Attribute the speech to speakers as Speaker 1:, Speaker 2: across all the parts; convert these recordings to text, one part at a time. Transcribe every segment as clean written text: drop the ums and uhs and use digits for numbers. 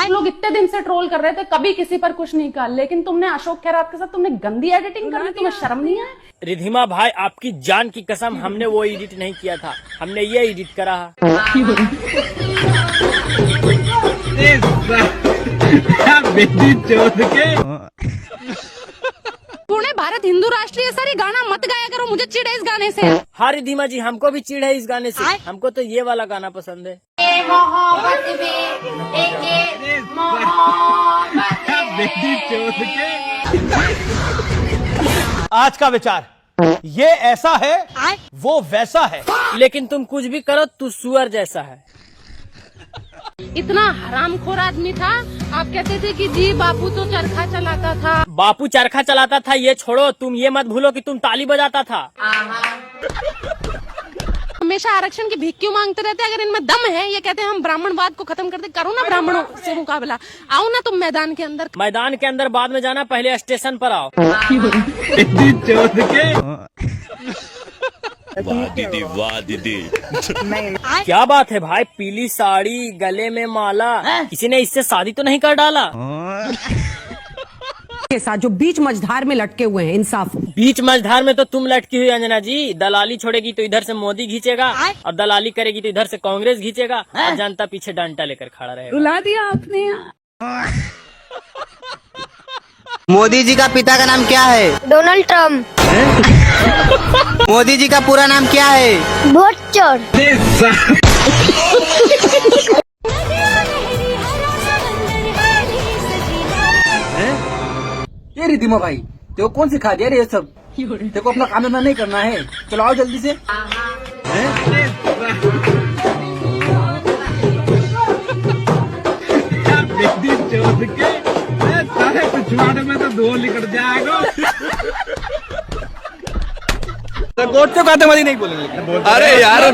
Speaker 1: लोग इतने दिन से ट्रोल कर रहे थे, कभी किसी पर कुछ नहीं कहा, लेकिन तुमने अशोक खैरात के साथ तुमने गंदी एडिटिंग कर दी, तुम्हें शर्म नहीं है?
Speaker 2: रिधिमा भाई आपकी जान की कसम, हमने वो एडिट नहीं किया था, हमने ये एडिट करा है।
Speaker 1: पुणे भारत हिंदू राष्ट्रीय सर, ये गाना मत गाया करो, मुझे चिढ़ है इस गाने से।
Speaker 2: हाँ रिधिमा जी, हमको भी चिढ़ है इस गाने से, हमको तो ये वाला गाना पसंद है।
Speaker 3: आज का विचार ये ऐसा है, वो वैसा है,
Speaker 2: लेकिन तुम कुछ भी करो तू सुअर जैसा है।
Speaker 1: इतना हरामखोर आदमी था, आप कहते थे कि जी बापू तो चरखा चलाता था।
Speaker 2: बापू चरखा चलाता था ये छोड़ो, तुम ये मत भूलो कि तुम ताली बजाता था।
Speaker 1: हमेशा आरक्षण की भीख क्यों मांगते रहते? अगर इनमें दम है, ये कहते हैं हम ब्राह्मणवाद को खत्म कर दे, करो ना ब्राह्मणों से मुकाबला, आओ ना तुम मैदान के अंदर।
Speaker 2: मैदान के अंदर बाद में जाना, पहले स्टेशन पर आओ।
Speaker 4: वाह दीदी, वाह दीदी।
Speaker 2: क्या बात है भाई, पीली साड़ी, गले में माला, किसी ने इससे शादी तो नहीं कर डाला?
Speaker 5: के साथ जो बीच मझधार में लटके हुए हैं, इंसाफ।
Speaker 2: बीच मझधार में तो तुम लटकी हुई अंजना जी, दलाली छोड़ेगी तो इधर से मोदी खींचेगा, और दलाली करेगी तो इधर से कांग्रेस खींचेगा, और जनता पीछे डंडा लेकर खड़ा रहेगा।
Speaker 1: रुला दिया आपने।
Speaker 6: मोदी जी का पिता का नाम क्या है?
Speaker 7: Donald Trump.
Speaker 6: मोदी जी का पूरा नाम क्या है?
Speaker 7: बहुत चोर।
Speaker 8: ये रिधिमा भाई, तेको कौन सिखा दिया रे ये सब? तेको अपना काम धंधा नहीं करना है, चलो आओ जल्दी से। में तो दो निकट जाएगा। गोडसे को आतंकवादी नहीं बोलेंगे।
Speaker 4: अरे यार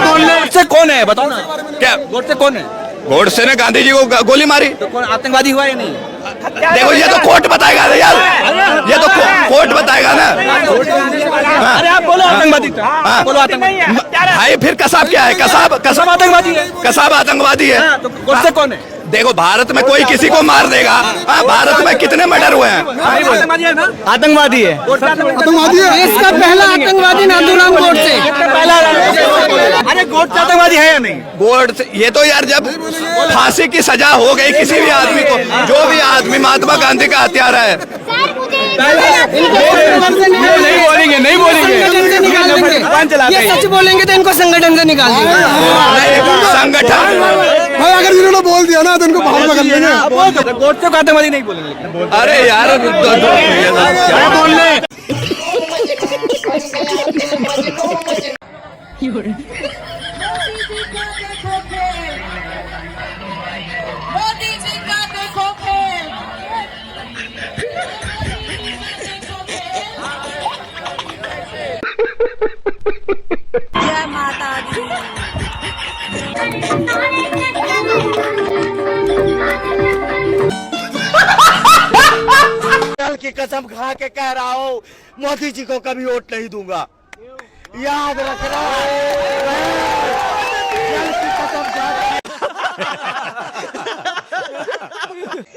Speaker 8: गोडसे कौन है बताओ ना?
Speaker 4: क्या
Speaker 8: गोडसे कौन है?
Speaker 4: गोडसे ने गांधी जी को गोली मारी,
Speaker 8: तो कौन आतंकवादी हुआ या नहीं?
Speaker 4: देखो ये तो कोर्ट बताएगा यार, ये तो कोर्ट बताएगा ना।
Speaker 8: अरे आप बोलो आतंकवादी, बोलो आतंकवादी।
Speaker 4: भाई फिर कसाब क्या है? कसाब
Speaker 8: आतंकवादी है।
Speaker 4: कसाब आतंकवादी है।
Speaker 8: तो गोडसे कौन है?
Speaker 4: देखो भारत में कोई किसी को मार देगा, भारत में कितने मर्डर हुए हैं?
Speaker 8: आतंकवादी है ना?
Speaker 6: आतंकवादी है।
Speaker 8: आतंकवादी है। देश का पहला आतंकवादी नाथूराम गोडसे। अरे गोडसे आतंकवादी है या नहीं?
Speaker 4: गोडसे ये तो यार जब फांसी की सजा हो गई किसी भी आदमी को, जो भी आदमी महात्मा गांधी का हत्यारा है,
Speaker 8: नहीं बोलेंगे। ये सच बोलेंगे तो इनको संगठन से निकाल देंगे।
Speaker 4: संगठन
Speaker 9: अगर इन्होंने बोल दिया ना तो इनको बाहर निकाल देंगे।
Speaker 8: गोडसे को आतंकवादी नहीं बोलेंगे।
Speaker 4: अरे यार
Speaker 8: क्या बोलने?
Speaker 5: जय माता दी।
Speaker 6: कल की कसम खा के कह रहा हूँ, मोदी जी को कभी वोट नहीं दूंगा, याद रखना।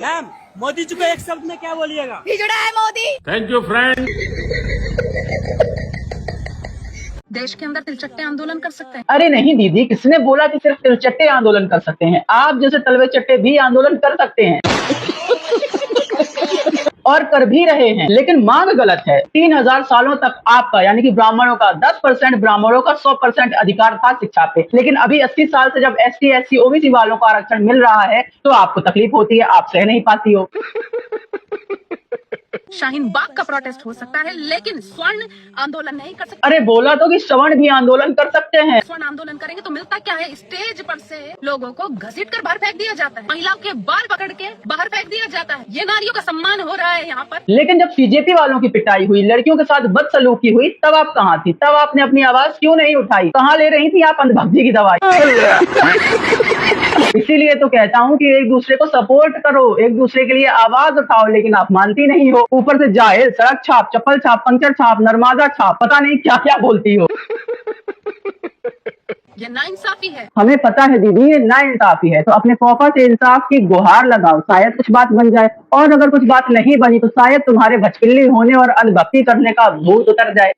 Speaker 2: मैम, मोदी जी को एक शब्द में क्या बोलिएगा?
Speaker 7: हिजड़ा है मोदी।
Speaker 2: Thank you friend.
Speaker 1: देश के अंदर तिलचट्टे आंदोलन कर सकते हैं?
Speaker 10: अरे नहीं दीदी, किसने बोला कि सिर्फ तिलचट्टे आंदोलन कर सकते हैं? आप जैसे तलवे चट्टे भी आंदोलन कर सकते हैं और कर भी रहे हैं, लेकिन मांग गलत है। 3000 सालों तक आपका यानी कि ब्राह्मणों का 10% ब्राह्मणों का 100% अधिकार था शिक्षा पे, लेकिन अभी 80 साल से जब ST SC OBC वालों को आरक्षण मिल रहा है तो आपको तकलीफ होती है, आप सह नहीं पाती हो।
Speaker 1: शाहीन बाग का प्रोटेस्ट हो सकता है, लेकिन स्वर्ण आंदोलन नहीं कर सकते।
Speaker 10: अरे बोला तो कि श्रवण भी आंदोलन कर सकते हैं।
Speaker 1: स्वर्ण आंदोलन करेंगे तो मिलता क्या है? स्टेज पर से लोगों को घसीट कर बाहर फेंक दिया जाता है, महिलाओं के बाल पकड़ के बाहर फेंक दिया जाता है। ये नारियों का सम्मान हो रहा है यहाँ पर।
Speaker 10: लेकिन जब CJP वालों की पिटाई हुई, लड़कियों के साथ बदसलूकी हुई, तब आप कहाँ थी? तब आपने अपनी आवाज क्यों नहीं उठाई? कहाँ ले रही थी आप अंधभक्ति की दवाई? इसीलिए तो कहता हूँ कि एक दूसरे को सपोर्ट करो, एक दूसरे के लिए आवाज उठाओ, लेकिन आप मानती नहीं हो। ऊपर से जाहिल, सड़क छाप, चप्पल छाप, पंचर छाप, नरमाजा छाप, पता नहीं क्या क्या बोलती हो।
Speaker 1: ये नाइंसाफी है।
Speaker 10: हमें पता है दीदी ये नाइंसाफी है, तो अपने पापा से इंसाफ की गुहार लगाओ, शायद कुछ बात बन जाए। और अगर कुछ बात नहीं बनी तो शायद तुम्हारे भचकिल्ली होने और अंधभक्ति करने का भूत उतर जाए।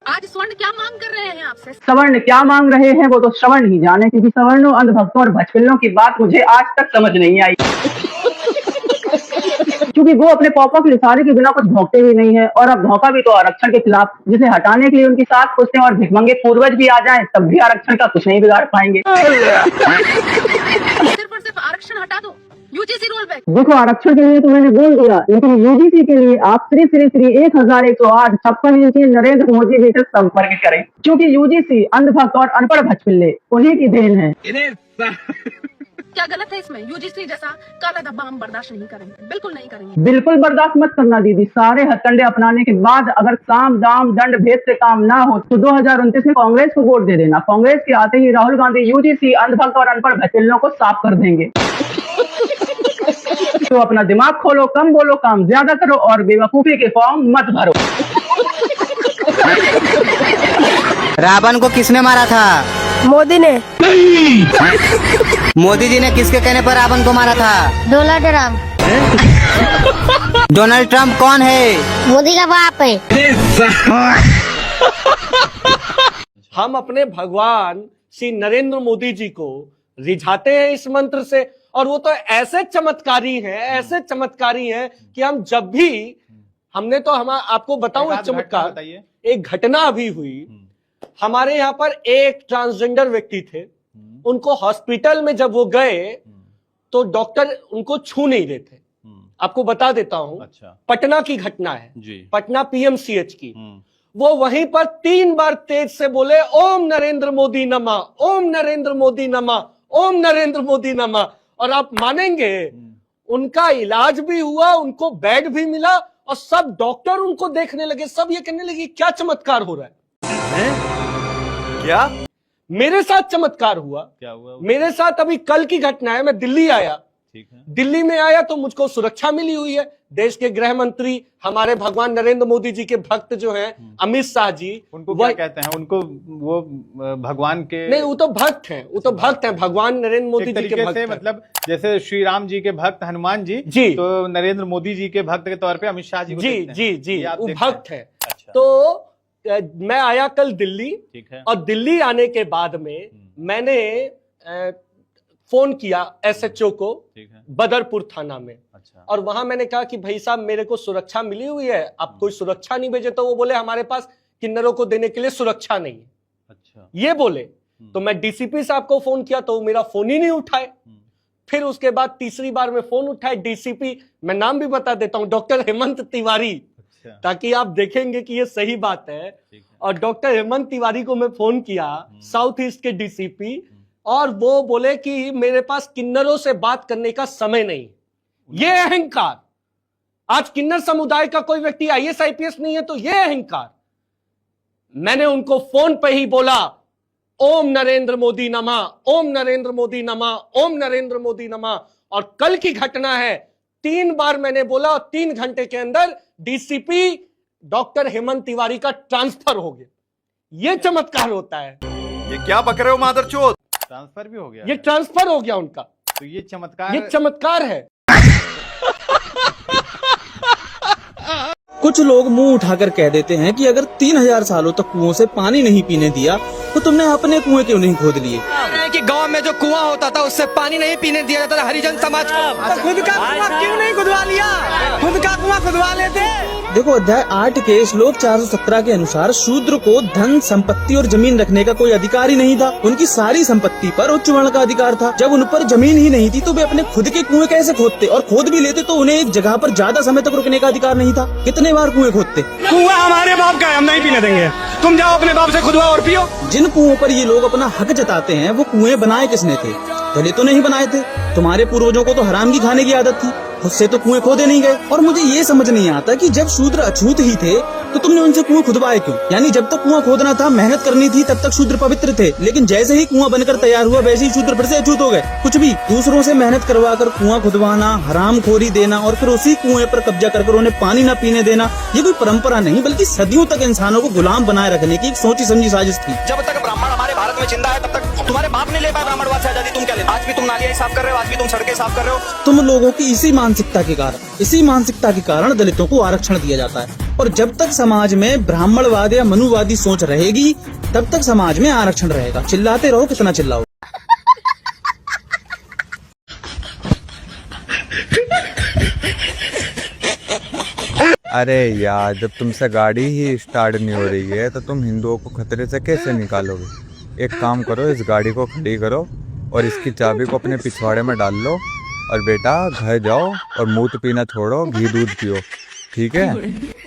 Speaker 1: आज स्वर्ण क्या मांग कर रहे हैं आपसे?
Speaker 10: सवर्ण क्या मांग रहे हैं वो तो श्रवण ही जाने, क्योंकि सवर्णों, अंधभक्तों और भचकिल्लों की बात मुझे आज तक समझ नहीं आई। क्योंकि वो अपने पापा की रिसाले के बिना कुछ भोंकते ही नहीं है, और अब भौंका भी तो आरक्षण के खिलाफ, जिसे हटाने के लिए उनकी साथ पुश्ते और भिखमंगे पूर्वज भी आ जाएं, तब भी आरक्षण का कुछ नहीं बिगाड़ पाएंगे।
Speaker 1: सिर्फ और सिर्फ आरक्षण हटा दो, यूजीसी रोल बैक।
Speaker 10: देखो आरक्षण के लिए तो मैंने बोल दिया, लेकिन यूजीसी के लिए आप श्री श्री श्री 1108 56 इंची नरेंद्र मोदी जी से संपर्क करें, क्योंकि यूजीसी अंधभक्त और अनपढ़ भचपिल्ले उन्हीं की देन है।
Speaker 1: क्या गलत है इसमें? यूजीसी जैसा काला धब्बा हम बर्दाश्त नहीं करेंगे, बिल्कुल नहीं करेंगे।
Speaker 10: बिल्कुल बर्दाश्त मत करना दीदी। सारे हथकंडे अपनाने के बाद अगर साम दाम दंड भेद से काम ना हो तो 2029 में कांग्रेस को वोट दे देना। कांग्रेस के आते ही राहुल गांधी यूजीसी अंधभक्त और अनपढ़ भचपिल्लों को साफ कर देंगे। तो अपना दिमाग खोलो, कम बोलो, काम ज्यादा करो और बेवकूफी के फॉर्म मत भरो।
Speaker 8: रावण को किसने मारा था?
Speaker 5: मोदी ने।
Speaker 8: मोदी जी ने किसके कहने पर रावण को मारा था?
Speaker 7: Donald Trump.
Speaker 8: डोनाल्ड ट्रम्प कौन है?
Speaker 7: मोदी का बाप है।
Speaker 3: हम अपने भगवान श्री नरेंद्र मोदी जी को रिझाते हैं इस मंत्र से, और वो तो ऐसे चमत्कारी हैं कि हम जब भी हमने तो हम आपको बताऊं एक चमत्कार, एक घटना अभी हुई। हमारे यहाँ पर एक ट्रांसजेंडर व्यक्ति थे, उनको हॉस्पिटल में जब वो गए तो डॉक्टर उनको छू नहीं रहे थे। आपको बता देता हूं, अच्छा। पटना की घटना है जी। पटना पीएमसीएच की। वो वहीं पर 3 बार तेज से बोले ओम नरेंद्र मोदी नमः, ओम नरेंद्र मोदी नमः, ओम नरेंद्र मोदी नमः। और आप मानेंगे उनका इलाज भी हुआ, उनको बेड भी मिला, और सब डॉक्टर उनको देखने लगे, सब ये कहने लगे क्या चमत्कार हो रहा है? क्या मेरे साथ चमत्कार हुआ? क्या हुआ? मेरे साथ अभी कल की घटना है। मैं दिल्ली आया, ठीक है। दिल्ली में आया तो मुझको सुरक्षा मिली हुई है। देश के गृह मंत्री हमारे भगवान नरेंद्र मोदी जी के भक्त जो हैं अमित शाह जी,
Speaker 11: उनको क्या कहते हैं? उनको वो भगवान के
Speaker 3: नहीं, वो तो भक्त हैं, वो तो भक्त हैं, भगवान नरेंद्र मोदी जी के भक्त हैं।
Speaker 11: मतलब जैसे श्री राम जी के भक्त हनुमान जी, तो नरेंद्र मोदी जी के भक्त के तौर पे अमित शाह जी को देखते हैं।
Speaker 3: जी जी जी, वो भक्त है। तो मैं आया कल दिल्ली, ठीक है। और दिल्ली आने के बाद में मैंने फोन किया एसएचओ को बदरपुर थाना में, अच्छा। और वहां मैंने कहा कि भाई साहब मेरे को सुरक्षा मिली हुई है, आप कोई सुरक्षा नहीं भेजे? तो वो बोले हमारे पास किन्नरों को देने के लिए सुरक्षा नहीं है, अच्छा। ये बोले। तो मैं डीसीपी साहब को फोन किया तो मेरा फोन ही नहीं उठाए। फिर उसके बाद तीसरी बार में फोन उठाए डीसीपी, मैं नाम भी बता देता हूँ, डॉक्टर हेमंत तिवारी, ताकि आप देखेंगे कि ये सही बात है। और डॉक्टर हेमंत तिवारी को मैं फोन किया, साउथ ईस्ट के डीसीपी, और वो बोले कि मेरे पास किन्नरों से बात करने का समय नहीं। ये अहंकार, आज किन्नर समुदाय का कोई व्यक्ति आईएएस आईपीएस नहीं है तो ये अहंकार। मैंने उनको फोन पे ही बोला ओम नरेंद्र मोदी नमः, ओम नरेंद्र मोदी नमः, ओम नरेंद्र मोदी नमः। और कल की घटना है, 3 बार मैंने बोला और 3 घंटे के अंदर डीसीपी डॉक्टर हेमंत तिवारी का ट्रांसफर हो गया। ये चमत्कार होता है।
Speaker 4: ये क्या बक रहे हो मादरचोद?
Speaker 11: ट्रांसफर भी हो गया,
Speaker 3: ये ट्रांसफर हो गया उनका।
Speaker 11: तो ये चमत्कार,
Speaker 3: ये चमत्कार है।
Speaker 12: कुछ लोग मुंह उठाकर कह देते हैं कि अगर 3000 सालों तक कुओं से पानी नहीं पीने दिया तो तुमने अपने कुएं क्यों नहीं खोद लिए?
Speaker 8: कि गांव में जो कुआं होता था उससे पानी नहीं पीने दिया जाता था हरिजन समाज को, तो खुद का कुआं क्यों नहीं खुदवा लिया? खुद का कुआं खुदवा लेते।
Speaker 12: देखो अध्याय 8 के श्लोक 417 के अनुसार शूद्र को धन संपत्ति और जमीन रखने का कोई अधिकार ही नहीं था। उनकी सारी संपत्ति पर उच्च वर्ण का अधिकार था। जब उन पर जमीन ही नहीं थी तो वे अपने खुद के कुएं कैसे खोदते? और खोद भी लेते तो उन्हें एक जगह पर ज्यादा समय तक रुकने का अधिकार नहीं था। कितने बार कुएं खोदते?
Speaker 8: कुआं हमारे बाप का है, हम नहीं पीने देंगे, तुम जाओ अपने बाप से खुदवा और पियो।
Speaker 12: जिन कुओं पर ये लोग अपना हक जताते हैं वो कुएं बनाए किसने थे? पहले तो नहीं बनाए थे। तुम्हारे पूर्वजों को तो हराम की खाने की आदत थी, खुद से तो कुएं खोदे नहीं गए। और मुझे ये समझ नहीं आता कि जब शूद्र अछूत ही थे तो तुमने उनसे कुएं खुदवाए क्यों? यानी जब तक कुआं खोदना था, मेहनत करनी थी, तब तक शूद्र पवित्र थे, लेकिन जैसे ही कुआं बनकर तैयार हुआ वैसे ही शूद्र फिर से अछूत हो गए। कुछ भी दूसरों से मेहनत करवा कर कुआं खुदवाना, हराम खोरी देना और फिर उसी कुएं पर कब्जा कर उन्हें पानी न पीने देना, ये कोई परंपरा नहीं बल्कि सदियों तक इंसानों को गुलाम बनाए रखने की एक सोची समझी साजिश थी।
Speaker 4: जब तक ब्राह्मण हमारे
Speaker 12: में जिंदा है तब तक तुम्हारे बाप ने ले पाया ब्राह्मणवाद से आजादी, तुम क्या ले? आज भी तुम नालियां साफ कर रहे हो, आज भी तुम सड़कें साफ कर रहे हो। तुम लोगों की इसी मानसिकता के कारण दलितों को आरक्षण दिया जाता है। और जब तक समाज में ब्राह्मणवाद या मनुवादी सोच रहेगी तब तक समाज में आरक्षण रहेगा। चिल्लाते रहो कितना चिल्लाओ।
Speaker 13: अरे यार, जब तुमसे गाड़ी ही स्टार्ट नहीं हो रही है तो तुम हिंदुओं को खतरे से कैसे निकालोगे? एक काम करो, इस गाड़ी को खड़ी करो और इसकी चाबी को अपने पिछवाड़े में डाल लो और बेटा घर जाओ और मूत पीना छोड़ो, घी दूध पियो, ठीक है?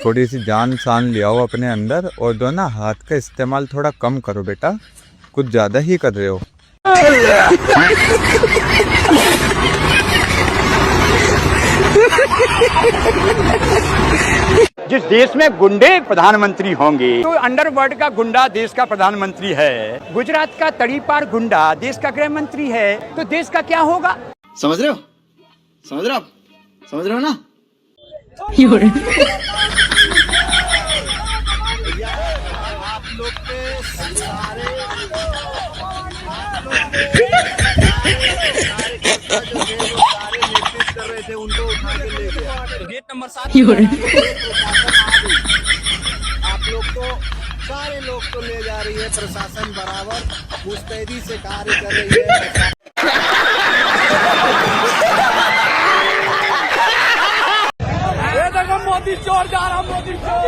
Speaker 13: थोड़ी सी जान शान ले आओ अपने अंदर और जो ना हाथ का इस्तेमाल थोड़ा कम करो बेटा, कुछ ज्यादा ही कर रहे हो।
Speaker 6: जिस देश में गुंडे प्रधानमंत्री होंगे तो अंडरवर्ल्ड का गुंडा देश का प्रधानमंत्री है। गुजरात का तड़ीपार गुंडा देश का गृह मंत्री है, तो देश का क्या होगा?
Speaker 12: समझ रहे हो? समझ रहे हो? समझ रहे हो ना?
Speaker 8: गेट नंबर 7
Speaker 6: आप लोग को सारे लोग को ले जा रही है, प्रशासन बराबर मुस्तैदी से कार्य कर रही है।
Speaker 8: ये देखो मोदी चोर जा रहा, मोदी चोर,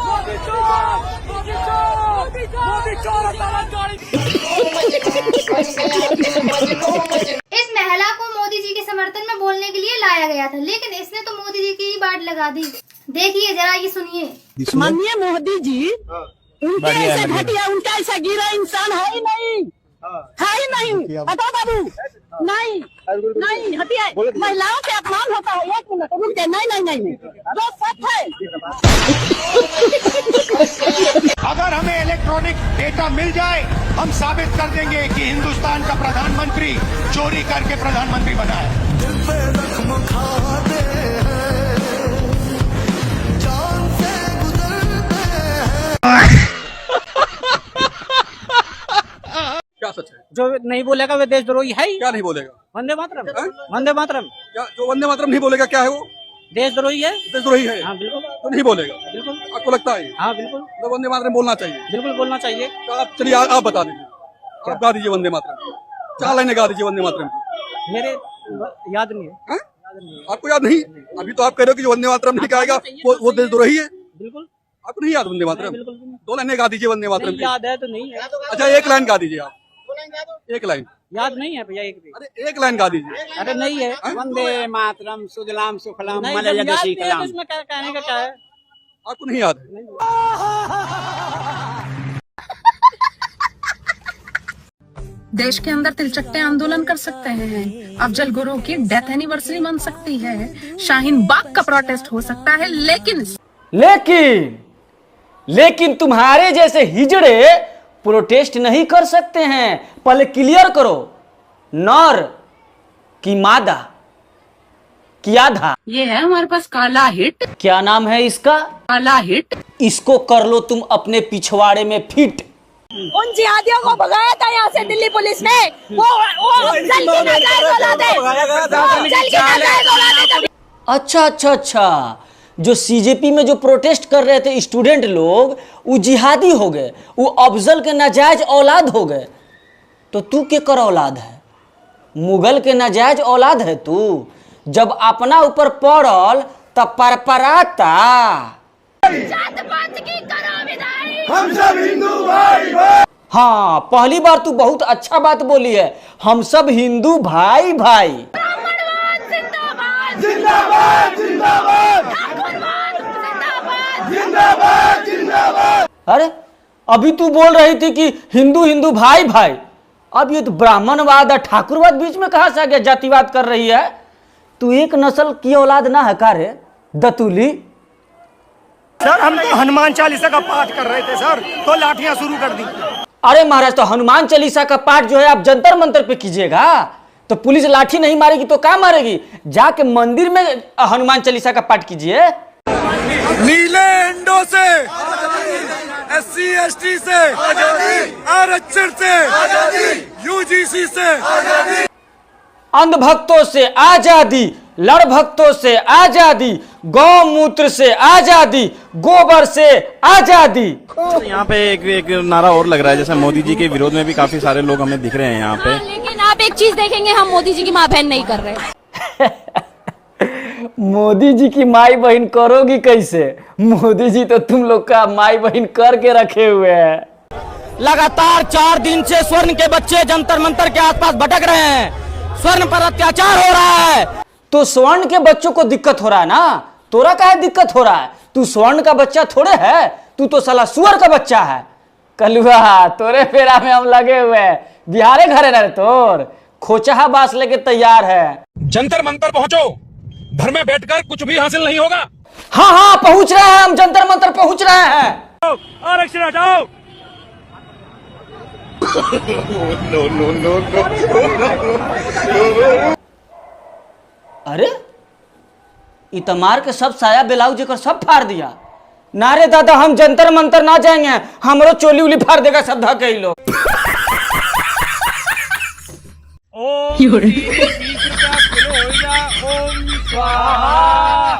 Speaker 8: मोदी चोर, मोदी चोर, मोदी चोर, गाड़ी।
Speaker 7: इस महिला को मोदी जी के समर्थन में बोलने के लिए लाया गया था, लेकिन इसने तो मोदी जी की ही बाट लगा दी। देखिए जरा, ये सुनिए।
Speaker 5: माननीय मोदी जी, उनके ऐसे घटिया, उनका ऐसा गिरा इंसान है ही नहीं, है ही नहीं। बताओ बाबू, नहीं नहीं हटिया, महिलाओं से अपमान होता है। एक मिनट रुक जाए, नहीं जो सच है।
Speaker 6: अगर हमें इलेक्ट्रॉनिक डेटा मिल जाए, हम साबित कर देंगे कि हिंदुस्तान का प्रधानमंत्री चोरी करके प्रधानमंत्री बना है।
Speaker 8: क्या सच है? जो नहीं बोलेगा वे देशद्रोही है।
Speaker 11: क्या नहीं बोलेगा?
Speaker 8: वंदे मातरम, वंदे मातरम।
Speaker 11: क्या जो वंदे मातरम नहीं बोलेगा क्या है वो?
Speaker 8: देशद्रोही है।
Speaker 11: देशद्रोही है?
Speaker 8: हाँ बिल्कुल।
Speaker 11: तो नहीं बोलेगा?
Speaker 8: बिल्कुल।
Speaker 11: आपको लगता है?
Speaker 8: हाँ बिल्कुल।
Speaker 11: तो वंदे मातरम बोलना चाहिए?
Speaker 8: बिल्कुल बोलना चाहिए।
Speaker 11: तो आप चलिए, आप बता दीजिए, आप गा दीजिए वंदे मातरम, 4 लाइनें गा दीजिए वंदे मातरम की।
Speaker 8: मेरे याद नहीं है।
Speaker 11: आपको याद नहीं? अभी तो आप कह रहे हो कि जो वंदे मातरम नहीं गाएगा वो देशद्रोही है।
Speaker 8: बिल्कुल।
Speaker 11: आपको नहीं याद वंदे मातरम? 2 लाइनें गा दीजिए वंदे मातरम की।
Speaker 8: याद है तो नहीं है।
Speaker 11: अच्छा, 1 लाइन गा दीजिए आप। 1 लाइन
Speaker 8: याद नहीं है भैया, एक भी।
Speaker 11: अरे 1 लाइन गा दीजिए।
Speaker 8: अरे नहीं है।
Speaker 6: वंदे मातरम सुजलाम सुफलाम
Speaker 8: इसमें कहने का क्या है?
Speaker 11: आपको नहीं याद है?
Speaker 1: देश के अंदर तिलचट्टे आंदोलन कर सकते हैं, अफजल गुरु की डेथ एनिवर्सरी मन सकती है, शाहीन बाग का प्रोटेस्ट हो सकता है,
Speaker 2: लेकिन तुम्हारे जैसे हिजड़े प्रोटेस्ट नहीं कर सकते हैं। पहले क्लियर करो, नर की मादा की आधा।
Speaker 1: ये है हमारे पास काला हिट।
Speaker 2: क्या नाम है इसका?
Speaker 1: काला हिट।
Speaker 2: इसको कर लो तुम अपने पिछवाड़े में फिट।
Speaker 5: उन जिहादियों को भगाया था यहाँ से दिल्ली पुलिस ने। वो जल के नाजायज औलाद है।
Speaker 2: अच्छा, जो सीजेपी में जो प्रोटेस्ट कर रहे थे स्टूडेंट लोग, वो जिहादी हो गए, वो अफजल के नाजायज औलाद हो गए। तो तू के कर औलाद है? मुगल के नाजायज औलाद है तू। जब अपना ऊपर पड़ल तब परपराता।
Speaker 6: हम सब हिंदू भाई भाई।
Speaker 2: हाँ, पहली बार तू बहुत अच्छा बात बोली है, हम सब हिंदू भाई भाई।
Speaker 6: जिंदाबाद जिंदाबाद जिंदाबाद जिंदाबाद।
Speaker 2: अरे अभी तू बोल रही थी कि हिंदू हिंदू भाई भाई, अब ये तो ब्राह्मणवाद और ठाकुरवाद बीच में कहां से आ गया? जातिवाद कर रही है तू। एक नस्ल की औलाद ना है का रे दतुली?
Speaker 6: सर, हम तो हनुमान चालीसा का पाठ कर रहे थे सर, तो लाठियां शुरू कर दी।
Speaker 2: अरे महाराज, तो हनुमान चालीसा का पाठ जो है आप जंतर मंतर पे कीजिएगा, तो पुलिस लाठी नहीं मारेगी तो क्या मारेगी? जाके मंदिर में हनुमान चालीसा का पाठ कीजिए।
Speaker 6: नीले अंडों से
Speaker 9: SC ST से आजादी, आरक्षण से आजादी, UGC से आजादी,
Speaker 2: अंधभक्तों से आजादी, लड़ भक्तों से आजादी, गौमूत्र से आजादी, गोबर से आजादी।
Speaker 14: यहाँ पे एक नारा और लग रहा है, जैसे मोदी जी के विरोध में भी काफी सारे लोग हमें दिख रहे हैं यहाँ पे।
Speaker 5: लेकिन आप एक चीज देखेंगे, हम मोदी जी की माँ बहन नहीं कर रहे।
Speaker 2: मोदी जी की माई बहन करोगी कैसे? मोदी जी तो तुम लोग का माई बहन करके रखे हुए हैं।
Speaker 10: लगातार 4 दिन से स्वर्ण के बच्चे जंतर मंतर के आसपास भटक रहे हैं। स्वर्ण पर अत्याचार हो रहा है।
Speaker 2: तो स्वर्ण के बच्चों को दिक्कत हो रहा है ना, तोरा काहे दिक्कत हो रहा है? तू स्वर्ण का बच्चा थोड़े है, तू तो साला सुअर का बच्चा है। कलुआ तोरे फेरा में हम लगे हुए हैं। बिहारे घरे रहे तोर खोचहा बास लेके तैयार है।
Speaker 8: जंतर मंतर पहुंचो, घर में बैठकर कुछ भी हासिल नहीं होगा।
Speaker 2: हाँ हाँ पहुंच रहे हैं, हम जंतर मंतर पहुंच रहे हैं।
Speaker 8: आरक्षण हटाओ।
Speaker 2: अरे इतमार के सब साया ब्लाउज कर सब फाड़ दिया। नारे दादा हम जंतर मंतर ना जाएंगे, हमरो चोली उली फाड़ देगा सब धके ही लोग।
Speaker 8: ओम 20 रुपया किलो हो जा, ओम स्वाहा।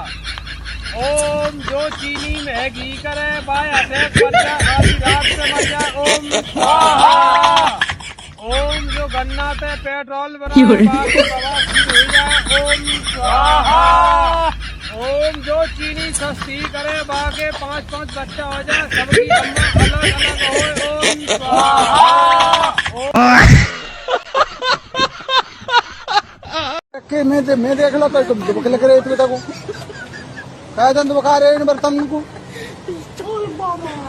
Speaker 8: ओम जो चीनी महंगी करे बाय अटैक कर जा, आधी रात से मर जा, ओम स्वाहा। ओम जो गन्ना पे पेट्रोल बनाए बाकी बवासीर हो जा, ओम स्वाहा। ओम जो चीनी सस्ती करे बाके 5-5 बच्चा हो जाए, सबकी अम्मा अलग अलग हो, ओम स्वाहा।
Speaker 9: मैं देख लो तो तुम दुबक लग रहे थे को क्या धंध बखा रहे हैं बर्तन को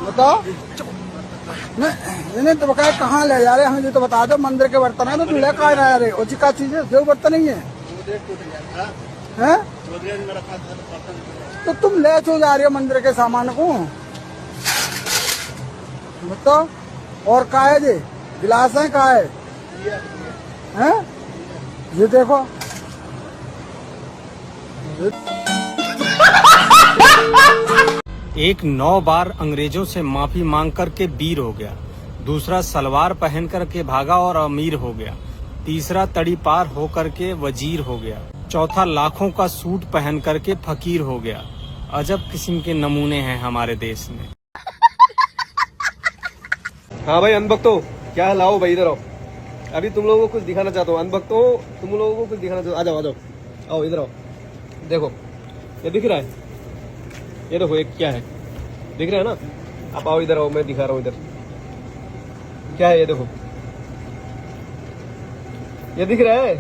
Speaker 9: बताओ। नहीं तो बकाया कहाँ ले जा रहे हैं? हमें तो बता दो। मंदिर के बर्तन है तो ले कहाँ जा रहे? और क्या चीज है जो बर्तन नहीं है, हैं? तो तुम ले क्यों जा रहे हो मंदिर के सामान को? बताओ। और कहा है जी गिलास है, कहा है? हैं? ये देखो
Speaker 15: एक 9 बार अंग्रेजों से माफी मांग कर के वीर हो गया, दूसरा सलवार पहन कर के भागा और अमीर हो गया, तीसरा तड़ी पार हो कर के वजीर हो गया, चौथा लाखों का सूट पहन कर के फकीर हो गया। अजब किस्म के नमूने हैं हमारे देश में।
Speaker 16: हाँ भाई अनभक्तो, क्या लाओ भाई इधर आओ। अभी तुम लोगों को कुछ दिखाना चाहता हूँ। अनभक्तो तुम लोगों को कुछ दिखाना चाहता हूँ। आ जाओ आओ इधर आओ। देखो ये दिख रहा है, ये देखो एक क्या है, दिख रहा है ना? आप आओ इधर आओ, मैं दिखा रहा हूँ इधर क्या है। ये देखो ये दिख रहा है,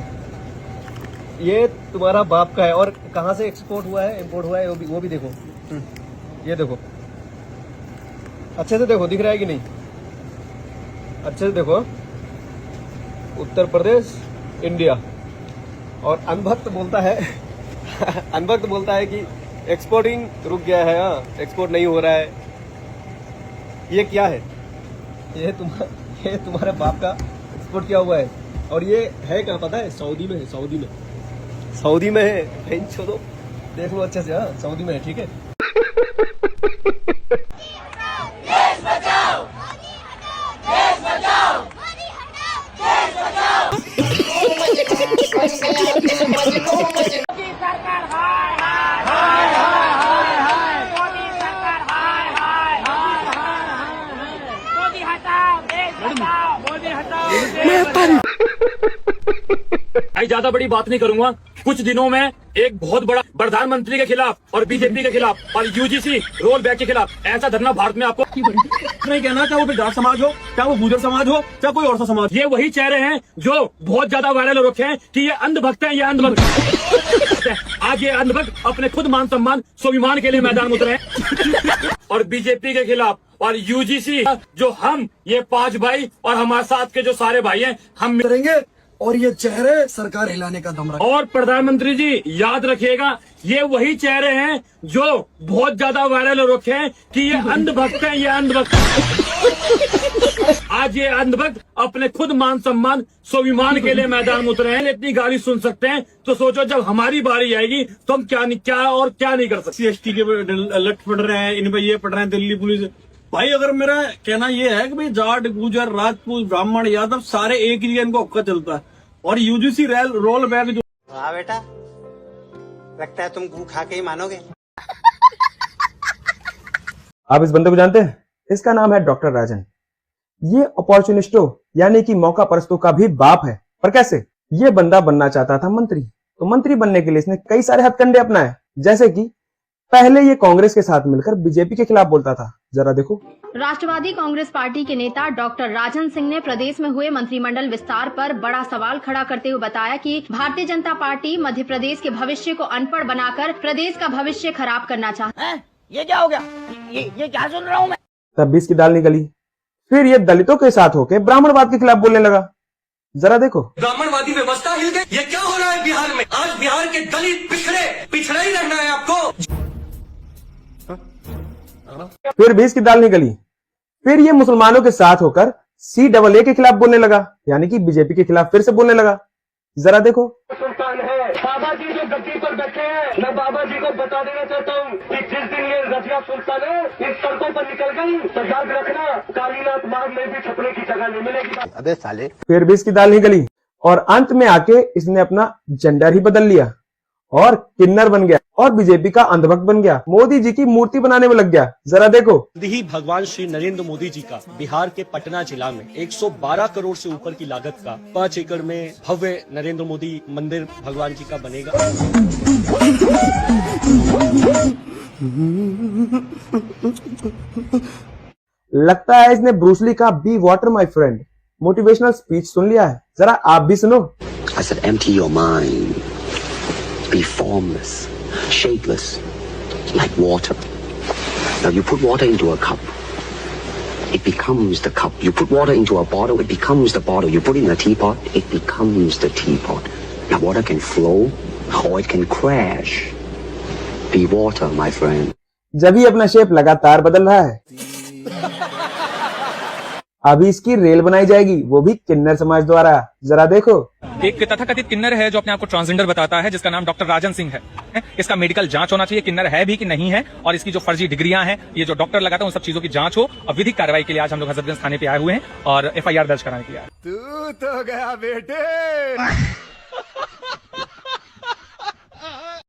Speaker 16: ये तुम्हारा बाप का है। और कहाँ से एक्सपोर्ट हुआ है, इम्पोर्ट हुआ है, वो भी देखो। ये देखो अच्छे से देखो, दिख रहा है कि नहीं? अच्छे से देखो। उत्तर प्रदेश, इंडिया। और अनभक्त बोलता है अनभक्त बोलता है कि एक्सपोर्टिंग रुक गया है, एक्सपोर्ट नहीं हो रहा है। ये क्या है? ये तुम्हारे बाप का एक्सपोर्ट किया हुआ है। और ये है कहाँ पता है? सऊदी में है। सऊदी में है। कहीं छोड़ो, देख लो अच्छे से। हाँ सऊदी में है, ठीक है। देश बचाओ, देश बचाओ, देश बचाओ।
Speaker 8: ज्यादा बड़ी बात नहीं करूंगा। कुछ दिनों में एक बहुत बड़ा प्रधानमंत्री के खिलाफ और बीजेपी के खिलाफ और यूजीसी रोल बैक के खिलाफ ऐसा धरना भारत में आपको नहीं कहना, चाहे वो बिरधार समाज हो, चाहे वो गुर्जर समाज हो, चाहे कोई और सा समाज। ये वही चेहरे हैं जो बहुत ज्यादा वायरल हो रखे हैं कि ये अंधभक्त हैं, ये अंधभक्त। आज ये अंधभक्त अपने खुद मान सम्मान स्वाभिमान के लिए मैदान उतरे हैं। और बीजेपी के खिलाफ और यूजीसी जो हम ये 5 भाई और हमारे साथ के जो सारे भाई हैं, हम
Speaker 9: करेंगे। और ये चेहरे सरकार हिलाने का दम रखा।
Speaker 8: और प्रधानमंत्री जी याद रखिएगा, ये वही चेहरे हैं जो बहुत ज्यादा वायरल हो रखे हैं कि ये अंधभक्त हैं, ये अंधभक्त। आज ये अंधभक्त अपने खुद मान सम्मान स्वाभिमान के लिए मैदान में उतरे हैं। इतनी गाली सुन सकते हैं तो सोचो जब हमारी बारी आएगी तो हम क्या नहीं कर सकते। SC ST के अलर्ट पड़ रहे हैं, इन पर ये पड़ रहे हैं, दिल्ली पुलिस
Speaker 17: भाई अगर मेरा कहना ये है कि भाई जाट, गुजर, राजपूत, ब्राह्मण, यादव सारे एक ही इनको हक्का चलता है, और यूजीसी रोल बैक जो।
Speaker 18: हाँ बेटा, लगता है तुम गू खा के ही मानोगे।
Speaker 16: आप इस बंदे को जानते हैं? इसका नाम है डॉक्टर राजन। ये अपॉर्चुनिस्टों यानी कि मौका परस्तों का भी बाप है। पर कैसे? ये बंदा बनना चाहता था मंत्री, तो मंत्री बनने के लिए इसने कई सारे हथकंडे अपनाए। जैसे कि पहले ये कांग्रेस के साथ मिलकर बीजेपी के खिलाफ बोलता था। जरा देखो।
Speaker 19: राष्ट्रवादी कांग्रेस पार्टी के नेता डॉक्टर राजन सिंह ने प्रदेश में हुए मंत्रिमंडल विस्तार पर बड़ा सवाल खड़ा करते हुए बताया कि भारतीय जनता पार्टी मध्य प्रदेश के भविष्य को अनपढ़ बनाकर प्रदेश का भविष्य खराब करना चाहती है।
Speaker 5: ये क्या हो गया? ये क्या सुन रहा हूँ मैं?
Speaker 16: तब बीस की दाल निकली। फिर ये दलितों के साथ होकर ब्राह्मणवाद के खिलाफ बोलने लगा। जरा देखो।
Speaker 20: ब्राह्मणवादी व्यवस्था हिल गई। ये क्या हो रहा है बिहार में? आज बिहार के दलित पिछड़े ही रहना है आपको।
Speaker 16: फिर बीस की दाल निकली। फिर ये मुसलमानों के साथ होकर CAA के खिलाफ बोलने लगा, यानी कि बीजेपी के खिलाफ फिर से बोलने लगा। जरा देखो।
Speaker 20: सुल्तान है बाबा जी जो गद्दी पर बैठे हैं। मैं बाबा जी को बता देना चाहता हूँ कि जिस दिन ये रजिया सुल्तान इन सड़कों पर निकल गई तो याद रखना, कालीनाथ मार्ग में भी छपने की जगह नहीं मिलेगी।
Speaker 16: अबे साले। फिर बीस की दाल निकली और अंत में आके इसने अपना जेंडर ही बदल लिया और किन्नर बन गया और बीजेपी का अंधभक्त बन गया। मोदी जी की मूर्ति बनाने में लग गया। जरा देखो।
Speaker 3: ही भगवान श्री नरेंद्र मोदी जी का बिहार के पटना जिला में 112 करोड़ से ऊपर की लागत का 5 एकड़ में भव्य नरेंद्र मोदी मंदिर भगवान जी का बनेगा।
Speaker 16: लगता है इसने ब्रूसली का be water my friend motivational speech सुन लिया है। जरा आप भी सुनो।
Speaker 21: I said empty your mind. Be formless, shapeless, like water. Now you put water into a cup, it becomes the cup. You put water into a bottle, it becomes the bottle. You put it in a teapot, it becomes the teapot. Now water can flow or it can crash. Be water, my friend.
Speaker 16: जब ही अपना shape लगातार बदल रहा है। अभी इसकी rail बनाई जाएगी, वो भी किन्नर समाज द्वारा। जरा देखो।
Speaker 22: एक तथाकथित किन्नर है जो अपने आप को ट्रांसजेंडर बताता है, जिसका नाम डॉक्टर राजन सिंह है। इसका मेडिकल जांच होना चाहिए, किन्नर है भी कि नहीं है, और इसकी जो फर्जी डिग्रियां हैं, ये जो डॉक्टर लगाता है, उन सब चीजों की जांच हो। और विधिक कार्रवाई के लिए आज हम लोग हजरतगंज थाने पे आए हुए हैं और FIR दर्ज कराने के लिए आए।
Speaker 20: तू तो गया बेटे।